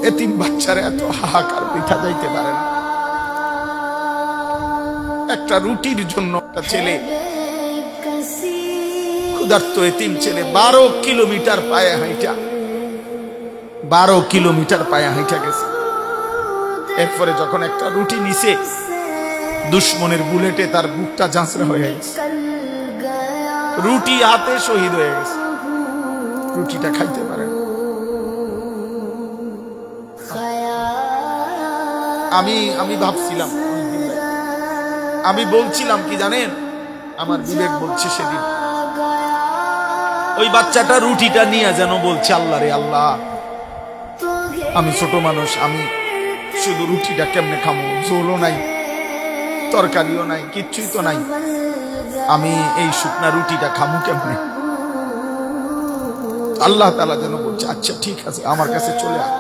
এতিম বাচ্চারা এত হাহাকার পিঠা যাইতে পারে না। একটা রুটির জন্য একটা ছেলে, ক্ষুধার্ত এতিম ছেলে 12 কিলোমিটার পায়ে হাঁটা, 12 কিলোমিটার পায়ে হাঁটা গেছে। এরপরে যখন একটা রুটি নিছে, দুশ্মনের বুলেটে তার বুকটা ঝাঁচড়া হয়ে গেছে, রুটি হাতে শহীদ হয়ে গেছে, রুটিটা খাইতে পারে না। আমি ভাবছিলাম, আমি বলছিলাম কি জানেন, আমার বিবেক বলছে সেদিন ওই বাচ্চাটা রুটিটা নিয়ে যেন বলছে, আল্লাহ রে আল্লাহ, আমি ছোট মানুষ, আমি শুধু রুটিটা কেমনে খামো, ঝোলও নাই, তরকারিও নাই, কিচ্ছুই তো নাই, আমি এই শুকনা রুটিটা খামু কেমনে। আল্লাহ তাআলা যেন বলছে, আচ্ছা ঠিক আছে, আমার কাছে চলে আয়।